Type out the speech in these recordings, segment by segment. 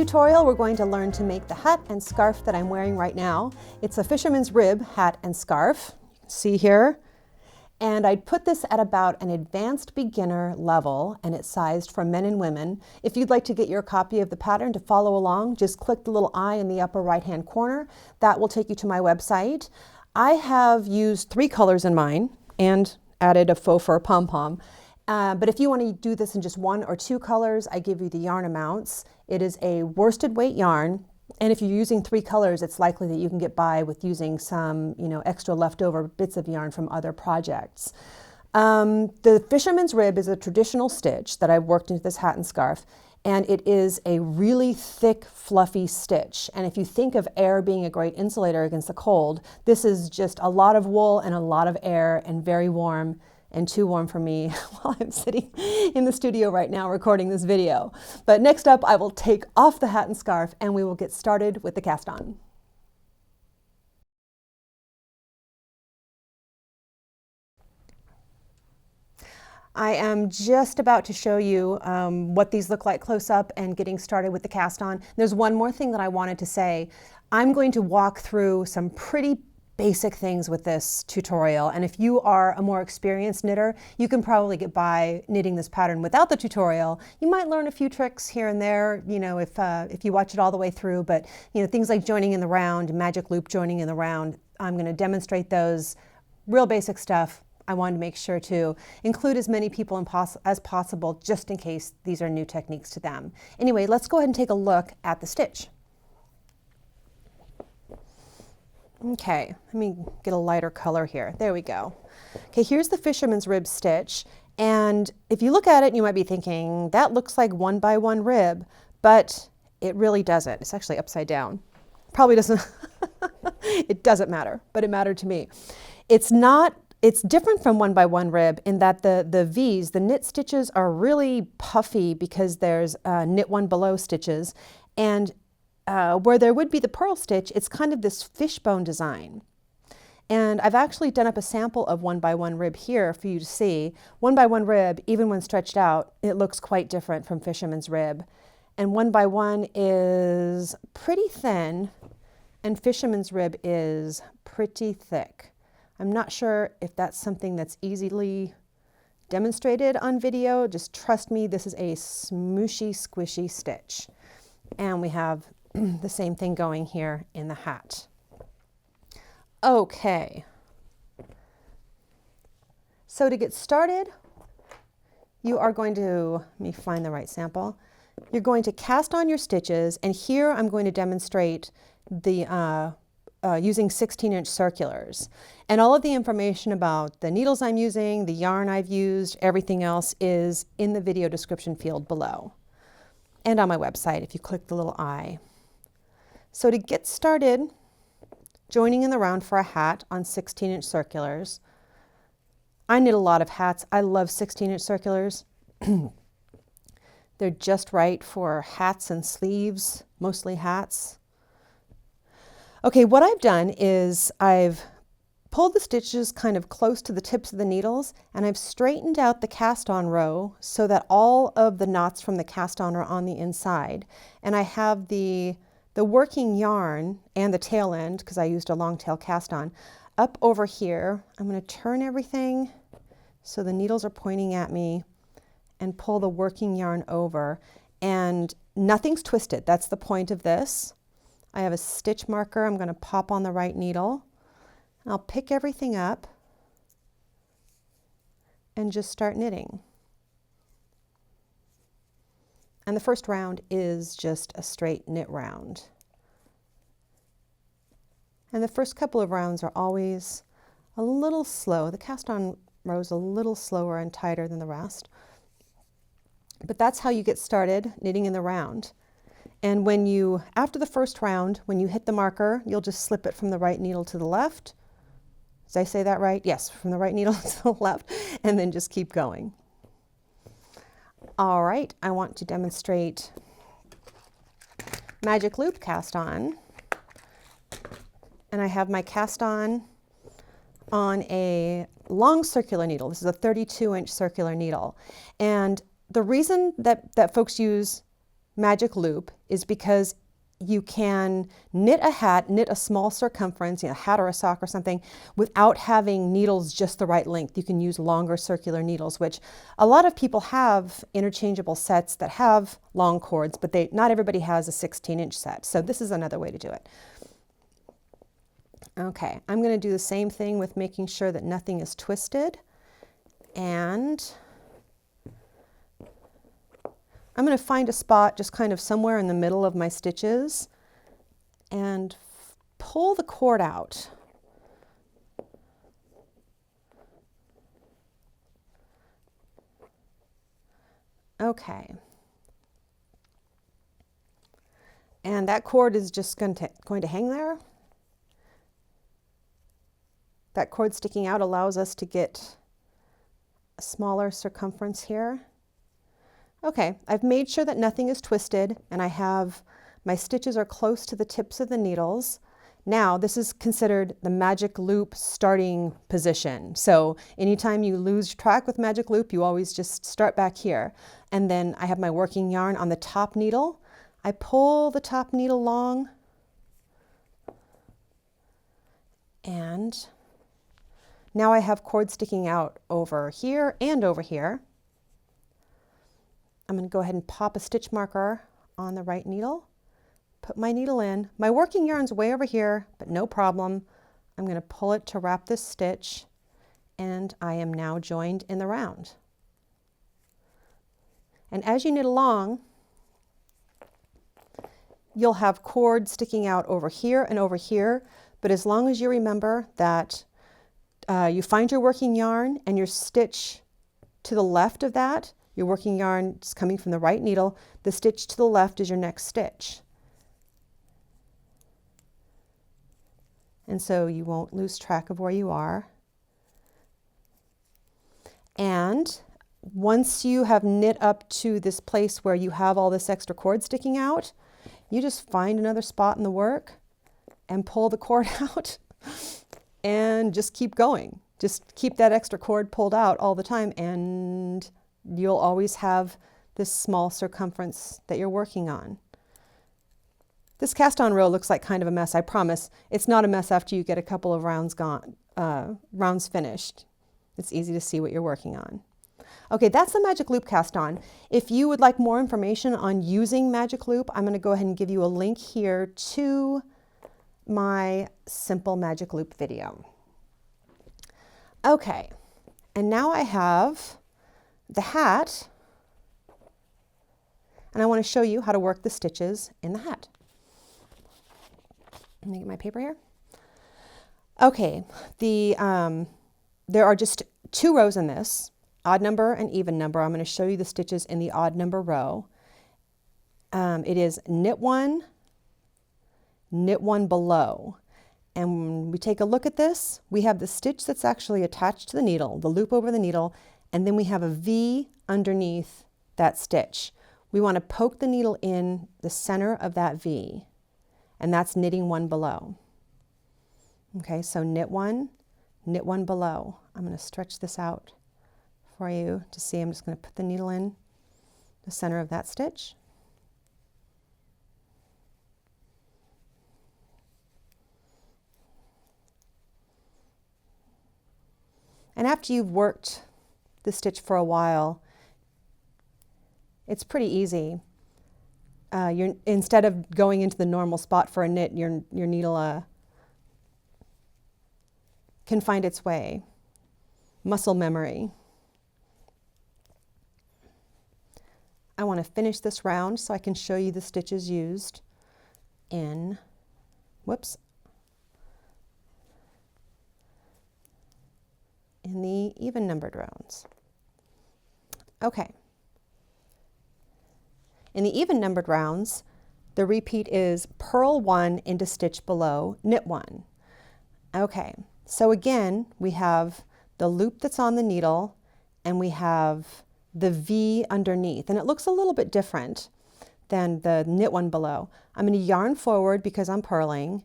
tutorial, we're going to learn to make the hat and scarf that I'm wearing right now. It's a fisherman's rib hat and scarf. You can see here. And I'd put this at about an advanced beginner level, and it's sized for men and women. If you'd like to get your copy of the pattern to follow along, just click the little eye in the upper right-hand corner. That will take you to my website. I have used 3 colors in mine and added a faux fur pom-pom. But if you want to do this in just 1 or 2 colors, I give you the yarn amounts. It is a worsted weight yarn, and if you're using 3 colors, it's likely that you can get by with using some, extra leftover bits of yarn from other projects. The fisherman's rib is a traditional stitch that I've worked into this hat and scarf, and it is a really thick, fluffy stitch. And if you think of air being a great insulator against the cold, this is just a lot of wool and a lot of air and very warm, and too warm for me while I'm sitting in the studio right now recording this video. But next up, I will take off the hat and scarf and we will get started with the cast on. I am just about to show you what these look like close up and getting started with the cast on. There's one more thing that I wanted to say. I'm going to walk through some pretty basic things with this tutorial, and if you are a more experienced knitter, you can probably get by knitting this pattern without the tutorial. You might learn a few tricks here and there, if you watch it all the way through, but things like joining in the round, magic loop joining in the round, I'm going to demonstrate those. Real basic stuff. I wanted to make sure to include as many people as possible, just in case these are new techniques to them. Anyway, let's go ahead and take a look at the stitch. Okay, let me get a lighter color here. There we go. Okay, here's the fisherman's rib stitch. And if you look at it, you might be thinking, that looks like 1x1 rib, but it really doesn't. It's actually upside down. Probably doesn't, it doesn't matter, but it mattered to me. It's different from 1x1 rib in that the V's, the knit stitches, are really puffy because there's knit one below stitches. And where there would be the purl stitch, it's kind of this fishbone design. And I've actually done up a sample of 1x1 rib here for you to see. 1x1 rib, even when stretched out, it looks quite different from fisherman's rib. And 1x1 is pretty thin, and fisherman's rib is pretty thick. I'm not sure if that's something that's easily demonstrated on video. Just trust me, this is a smooshy, squishy stitch. And we have the same thing going here in the hat. Okay. So to get started, you are going to, let me find the right sample. You're going to cast on your stitches, and here I'm going to demonstrate the using 16-inch circulars. And all of the information about the needles I'm using, the yarn I've used, everything else is in the video description field below. And on my website if you click the little eye. So to get started joining in the round for a hat on 16-inch circulars, I knit a lot of hats. I love 16-inch circulars. They're just right for hats and sleeves, mostly hats. Okay, what I've done is I've pulled the stitches kind of close to the tips of the needles, and I've straightened out the cast on row so that all of the knots from the cast on are on the inside. And I have the working yarn and the tail end, because I used a long tail cast on, up over here. I'm going to turn everything so the needles are pointing at me and pull the working yarn over. And nothing's twisted. That's the point of this. I have a stitch marker. I'm going to pop on the right needle. I'll pick everything up and just start knitting. And the first round is just a straight knit round. And the first couple of rounds are always a little slow. The cast on row is a little slower and tighter than the rest. But that's how you get started knitting in the round. And when you, after the first round, when you hit the marker, you'll just slip it from the right needle to the left. Did I say that right? Yes, from the right needle to the left, and then just keep going. All right, I want to demonstrate magic loop cast on. And I have my cast on a long circular needle. This is a 32-inch circular needle. And the reason that folks use magic loop is because you can knit a hat, knit a small circumference, a hat or a sock or something, without having needles just the right length. You can use longer circular needles, which a lot of people have interchangeable sets that have long cords, but not everybody has a 16-inch set. So this is another way to do it. Okay, I'm going to do the same thing with making sure that nothing is twisted. And I'm going to find a spot just kind of somewhere in the middle of my stitches and pull the cord out. Okay. And that cord is just going to hang there. That cord sticking out allows us to get a smaller circumference here. Okay, I've made sure that nothing is twisted, and I have my stitches are close to the tips of the needles. Now this is considered the magic loop starting position. So anytime you lose track with magic loop, you always just start back here. And then I have my working yarn on the top needle. I pull the top needle long, and now I have cord sticking out over here and over here. I'm going to go ahead and pop a stitch marker on the right needle, put my needle in. My working yarn's way over here, but no problem. I'm going to pull it to wrap this stitch, and I am now joined in the round. And as you knit along, you'll have cord sticking out over here and over here, but as long as you remember that you find your working yarn and your stitch to the left of that, your working yarn is coming from the right needle, the stitch to the left is your next stitch. And so you won't lose track of where you are. And once you have knit up to this place where you have all this extra cord sticking out, you just find another spot in the work and pull the cord out and just keep going. Just keep that extra cord pulled out all the time, and you'll always have this small circumference that you're working on. This cast on row looks like kind of a mess. I promise it's not a mess after you get a couple of rounds finished. It's easy to see what you're working on. Okay, that's the magic loop cast on. If you would like more information on using magic loop, I'm going to go ahead and give you a link here to my simple magic loop video. Okay, and now I have the hat, and I want to show you how to work the stitches in the hat. Let me get my paper here. Okay, there are just 2 rows in this, odd number and even number. I'm going to show you the stitches in the odd number row. It is knit 1, knit 1 below. And when we take a look at this, we have the stitch that's actually attached to the needle, the loop over the needle, and then we have a V underneath that stitch. We want to poke the needle in the center of that V, and that's knitting 1 below. Okay, so knit 1 below. I'm going to stretch this out for you to see. I'm just going to put the needle in the center of that stitch. And after you've worked the stitch for a while, it's pretty easy. Instead of going into the normal spot for a knit, your needle can find its way. Muscle memory. I want to finish this round so I can show you the stitches used in, in the even numbered rounds. Okay. In the even numbered rounds, the repeat is purl 1 into stitch below, knit 1. Okay, so again, we have the loop that's on the needle, and we have the V underneath, and it looks a little bit different than the knit 1 below. I'm going to yarn forward because I'm purling,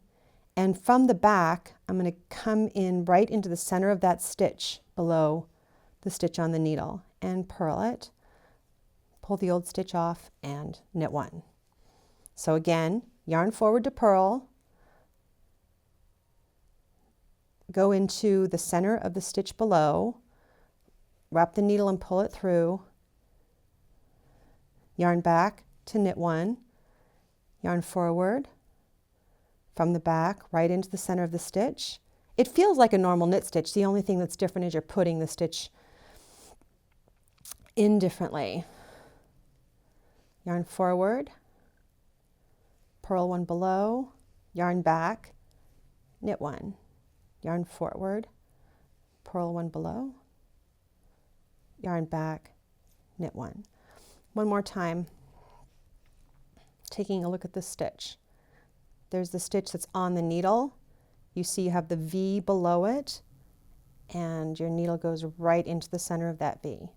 and from the back, I'm going to come in right into the center of that stitch below the stitch on the needle and purl it, pull the old stitch off and knit one. So again, yarn forward to purl, go into the center of the stitch below, wrap the needle and pull it through, yarn back to knit one, yarn forward from the back right into the center of the stitch. It feels like a normal knit stitch. The only thing that's different is you're putting the stitch in differently. Yarn forward, purl one below, yarn back, knit one, yarn forward, purl one below, yarn back, knit one. One more time, taking a look at this stitch. There's the stitch that's on the needle. You see you have the V below it, and your needle goes right into the center of that V.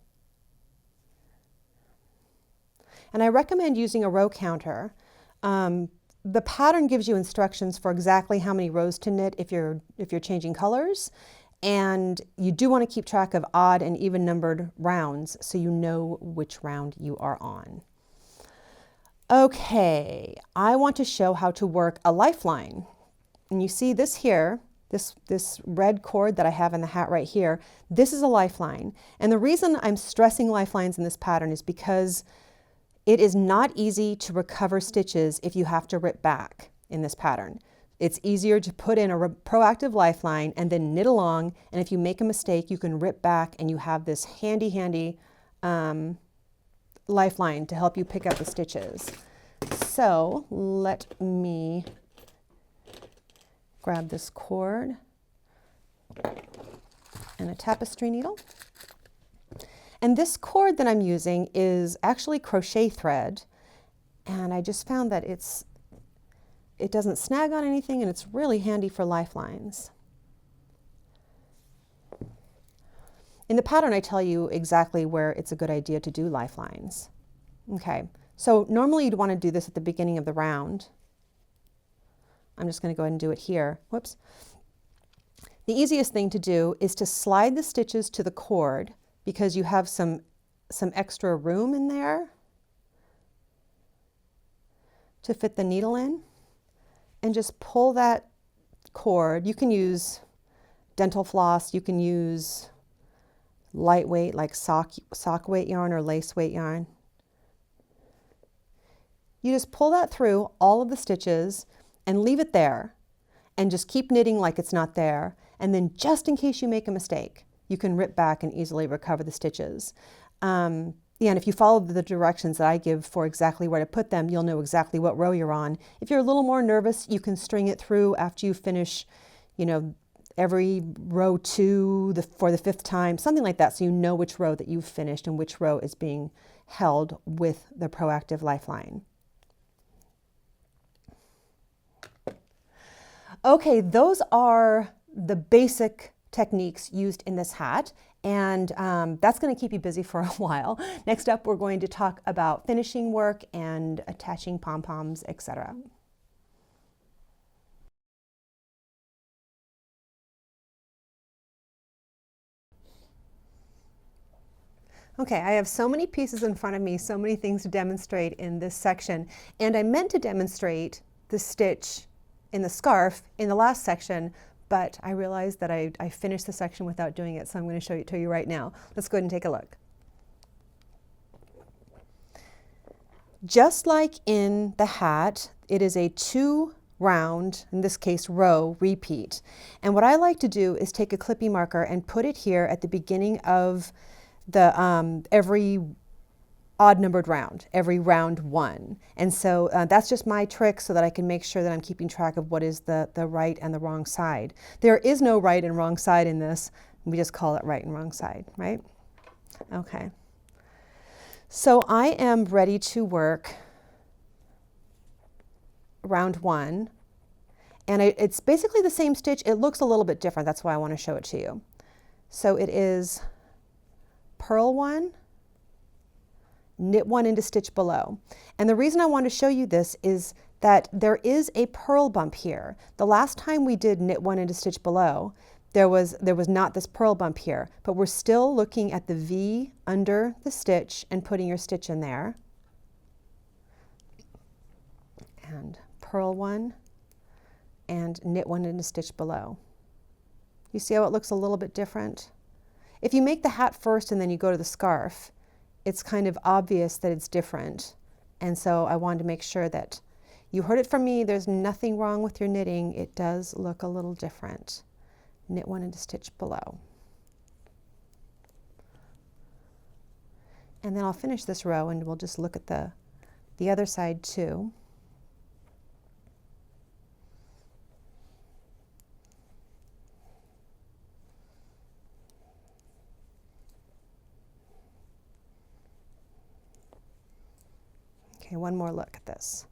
And I recommend using a row counter. The pattern gives you instructions for exactly how many rows to knit if you're changing colors, and you do want to keep track of odd and even numbered rounds so you know which round you are on. Okay, I want to show how to work a lifeline. And you see this here, this red cord that I have in the hat right here, this is a lifeline. And the reason I'm stressing lifelines in this pattern is because it is not easy to recover stitches if you have to rip back in this pattern. It's easier to put in a proactive lifeline and then knit along, and if you make a mistake, you can rip back and you have this handy lifeline to help you pick up the stitches. So let me grab this cord and a tapestry needle. And this cord that I'm using is actually crochet thread, and I just found that it doesn't snag on anything, and it's really handy for lifelines. In the pattern, I tell you exactly where it's a good idea to do lifelines. Okay, so normally you'd want to do this at the beginning of the round. I'm just going to go ahead and do it here. Whoops. The easiest thing to do is to slide the stitches to the cord because you have some extra room in there to fit the needle in, and just pull that cord. You can use dental floss, you can use lightweight like sock weight yarn or lace weight yarn. You just pull that through all of the stitches and leave it there and just keep knitting like it's not there, and then just in case you make a mistake, you can rip back and easily recover the stitches. Yeah, and if you follow the directions that I give for exactly where to put them, you'll know exactly what row you're on. If you're a little more nervous, you can string it through after you finish, you know, every row for the 5th time, something like that, so you know which row that you've finished and which row is being held with the proactive lifeline. Okay, those are the basic techniques used in this hat, and that's going to keep you busy for a while. Next up, we're going to talk about finishing work and attaching pom-poms, etc. Okay, I have so many pieces in front of me, so many things to demonstrate in this section, and I meant to demonstrate the stitch in the scarf in the last section, but I realized that I finished the section without doing it, so I'm going to show it to you right now. Let's go ahead and take a look. Just like in the hat, it is a 2-round, in this case row, repeat. And what I like to do is take a clippy marker and put it here at the beginning of the every odd numbered round, every round 1. And so that's just my trick so that I can make sure that I'm keeping track of what is the right and the wrong side. There is no right and wrong side in this. We just call it right and wrong side, right? Okay. So I am ready to work round 1. And it's basically the same stitch. It looks a little bit different. That's why I want to show it to you. So it is purl 1, knit 1 into stitch below. And the reason I want to show you this is that there is a purl bump here. The last time we did knit 1 into stitch below, there was not this purl bump here, but we're still looking at the V under the stitch and putting your stitch in there. And purl one and knit one into stitch below. You see how it looks a little bit different? If you make the hat first and then you go to the scarf, it's kind of obvious that it's different. And so I wanted to make sure that you heard it from me. There's nothing wrong with your knitting. It does look a little different. Knit one into stitch below. And then I'll finish this row and we'll just look at the other side too. Okay, one more look at this.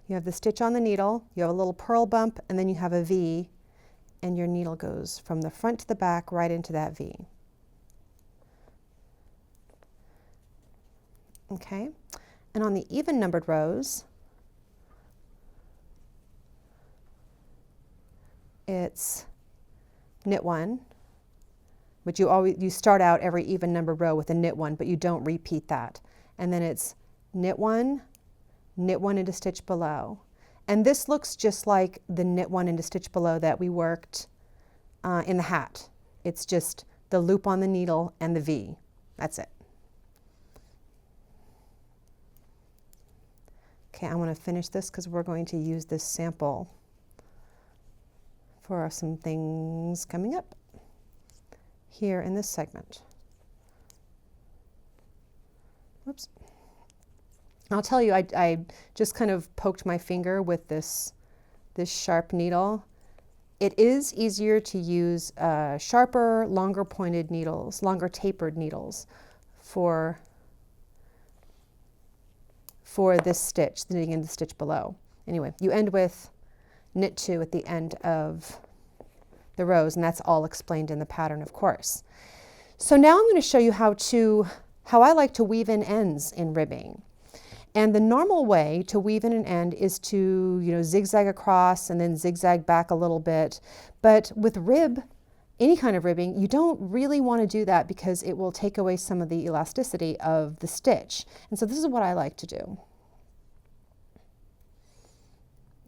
You have the stitch on the needle, you have a little purl bump, and then you have a V, and your needle goes from the front to the back right into that V. Okay, and on the even numbered rows, it's knit one, but you start out every even numbered row with a knit one, but you don't repeat that. And then it's knit one into stitch below. And this looks just like the knit one into stitch below that we worked in the hat. It's just the loop on the needle and the V. That's it. Okay, I want to finish this because we're going to use this sample for some things coming up here in this segment. Whoops. I'll tell you, I just kind of poked my finger with this sharp needle. It is easier to use sharper, longer pointed needles, longer tapered needles for this stitch, the knitting in the stitch below. Anyway, you end with knit two at the end of the rows, and that's all explained in the pattern, of course. So now I'm going to show you how I like to weave in ends in ribbing. And the normal way to weave in an end is to, zigzag across and then zigzag back a little bit. But with any kind of ribbing, you don't really want to do that because it will take away some of the elasticity of the stitch. And so this is what I like to do.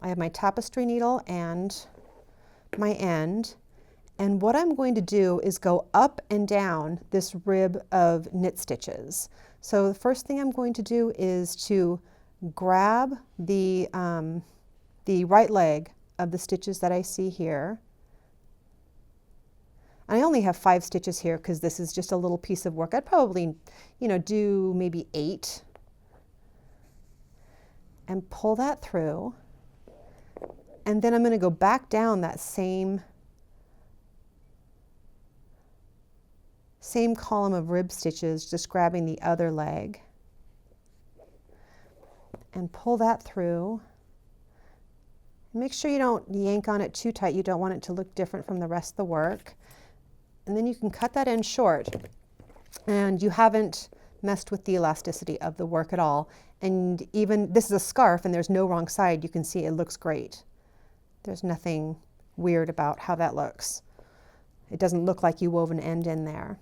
I have my tapestry needle and my end. And what I'm going to do is go up and down this rib of knit stitches. So the first thing I'm going to do is to grab the right leg of the stitches that I see here. I only have 5 stitches here because this is just a little piece of work. I'd probably, do maybe 8 and pull that through. And then I'm going to go back down that same column of rib stitches, just grabbing the other leg and pull that through. Make sure you don't yank on it too tight. You don't want it to look different from the rest of the work. And then you can cut that end short, and you haven't messed with the elasticity of the work at all. And even this is a scarf and there's no wrong side. You can see it looks great. There's nothing weird about how that looks. It doesn't look like you wove an end in there.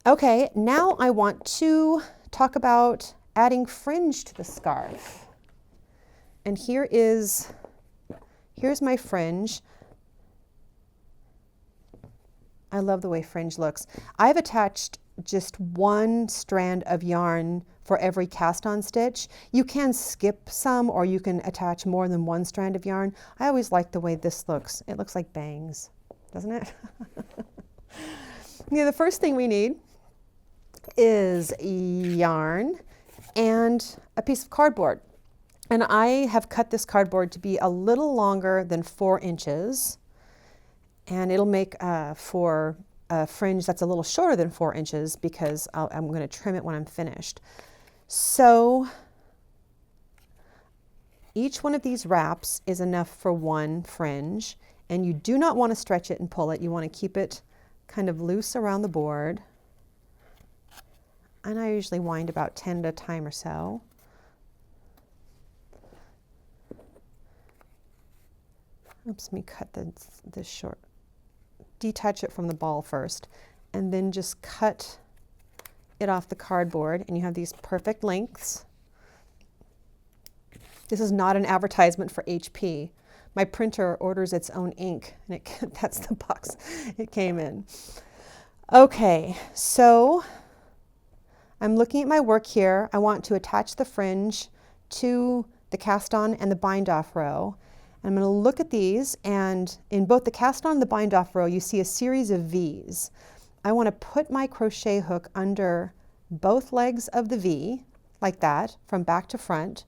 Okay, now I want to talk about adding fringe to the scarf. And here's my fringe. I love the way fringe looks. I've attached just one strand of yarn for every cast on stitch. You can skip some or you can attach more than one strand of yarn. I always like the way this looks. It looks like bangs, doesn't it? The first thing we need is yarn and a piece of cardboard. And I have cut this cardboard to be a little longer than 4 inches. And it'll make for a fringe that's a little shorter than 4 inches because I'm going to trim it when I'm finished. So each one of these wraps is enough for one fringe. And you do not want to stretch it and pull it. You want to keep it kind of loose around the board. And I usually wind about 10 at a time or so. oops, let me cut this short, detach it from the ball first, and then just cut it off the cardboard, and you have these perfect lengths. This is not an advertisement for HP. My printer orders its own ink, and that's the box it came in. Okay, so I'm looking at my work here. I want to attach the fringe to the cast on and the bind off row. I'm going to look at these, and in both the cast on and the bind off row, you see a series of V's. I want to put my crochet hook under both legs of the V, like that, from back to front.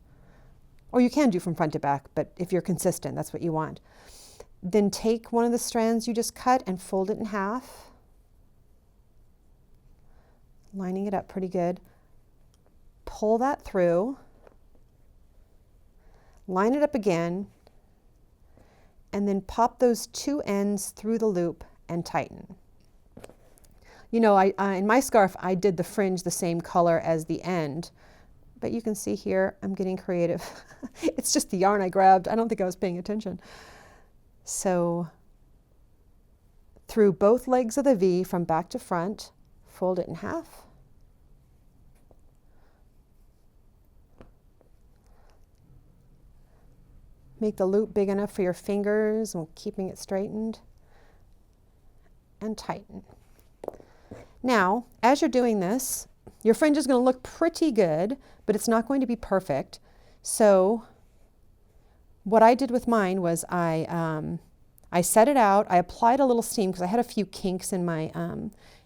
Or you can do from front to back, but if you're consistent, that's what you want. Then take one of the strands you just cut and fold it in half, lining it up pretty good. Pull that through, line it up again, and then pop those two ends through the loop and tighten. You know, in my scarf, I did the fringe the same color as the end, but you can see here, I'm getting creative. It's just the yarn I grabbed. I don't think I was paying attention. So through both legs of the V from back to front, fold it in half. Make the loop big enough for your fingers while keeping it straightened, and tighten. Now, as you're doing this, your fringe is going to look pretty good, but it's not going to be perfect. So what I did with mine was I set it out, I applied a little steam because I had a few kinks in my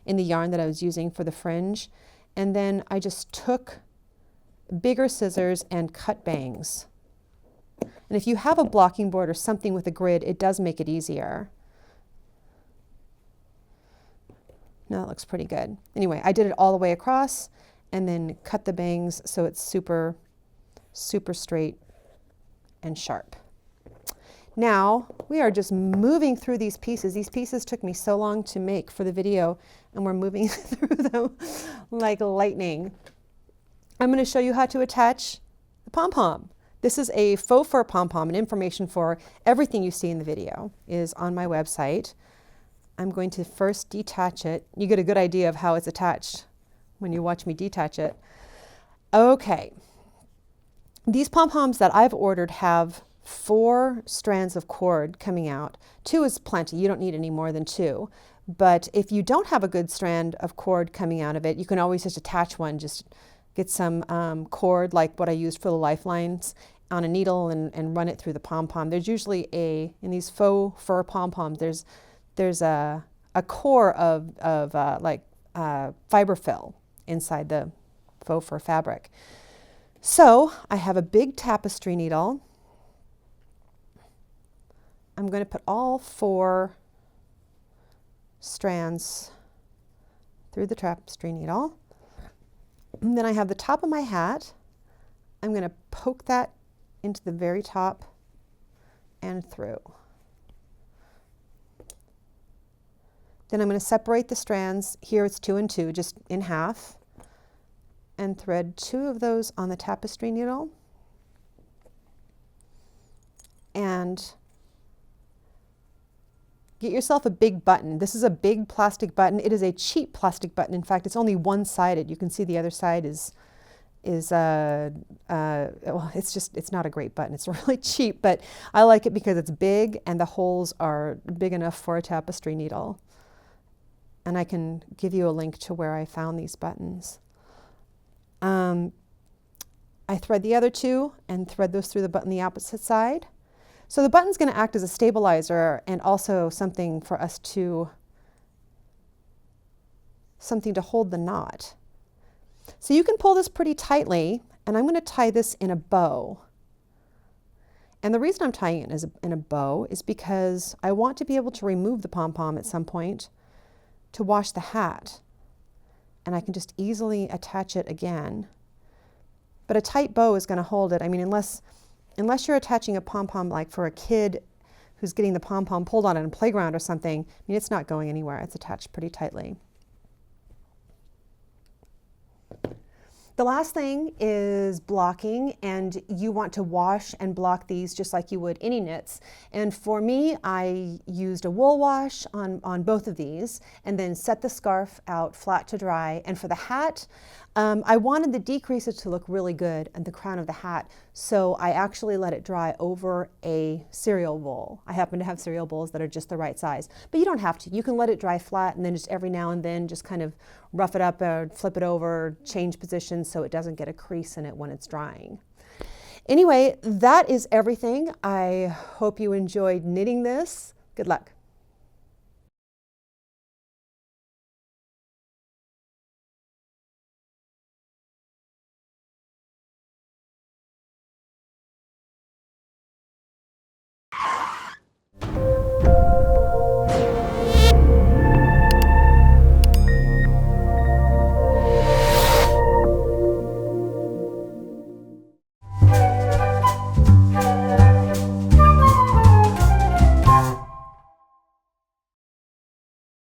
in the yarn that I was using for the fringe, and then I just took bigger scissors and cut bangs. And if you have a blocking board or something with a grid, it does make it easier. Now that looks pretty good. Anyway, I did it all the way across and then cut the bangs so it's super, super straight and sharp. Now we are just moving through these pieces. These pieces took me so long to make for the video, and we're moving through them like lightning. I'm going to show you how to attach the pom-pom. This is a faux fur pom-pom, and information for everything you see in the video is on my website. I'm going to first detach it. You get a good idea of how it's attached when you watch me detach it. Okay. These pom-poms that I've ordered have 4 strands of cord coming out. 2 is plenty. You don't need any more than 2. But if you don't have a good strand of cord coming out of it, you can always just attach one. Just get some cord like what I used for the Lifelines on a needle and run it through the pom-pom. There's usually in these faux fur pom-poms, there's a core of fiber fill inside the faux fur fabric. So I have a big tapestry needle. I'm going to put all 4 strands through the tapestry needle. And then I have the top of my hat. I'm going to poke that into the very top and through. Then I'm going to separate the strands. Here it's 2 and 2, just in half, and thread 2 of those on the tapestry needle. And get yourself a big button. This is a big plastic button. It is a cheap plastic button. In fact, it's only one-sided. You can see the other side well, it's not a great button. It's really cheap, but I like it because it's big and the holes are big enough for a tapestry needle. And I can give you a link to where I found these buttons. I thread the other 2 and thread those through the button the opposite side. So the button's going to act as a stabilizer and also something for us to hold the knot. So you can pull this pretty tightly, and I'm going to tie this in a bow. And the reason I'm tying it in a bow is because I want to be able to remove the pom-pom at some point to wash the hat. And I can just easily attach it again. But a tight bow is going to hold it. I mean, unless you're attaching a pom-pom like for a kid who's getting the pom-pom pulled on it in a playground or something, I mean, it's not going anywhere. It's attached pretty tightly. The last thing is blocking, and you want to wash and block these just like you would any knits. And for me, I used a wool wash on both of these and then set the scarf out flat to dry. And for the hat, I wanted the decreases to look really good and the crown of the hat, so I actually let it dry over a cereal bowl. I happen to have cereal bowls that are just the right size, but you don't have to. You can let it dry flat and then just every now and then just kind of rough it up or flip it over, change positions so it doesn't get a crease in it when it's drying. Anyway, that is everything. I hope you enjoyed knitting this. Good luck.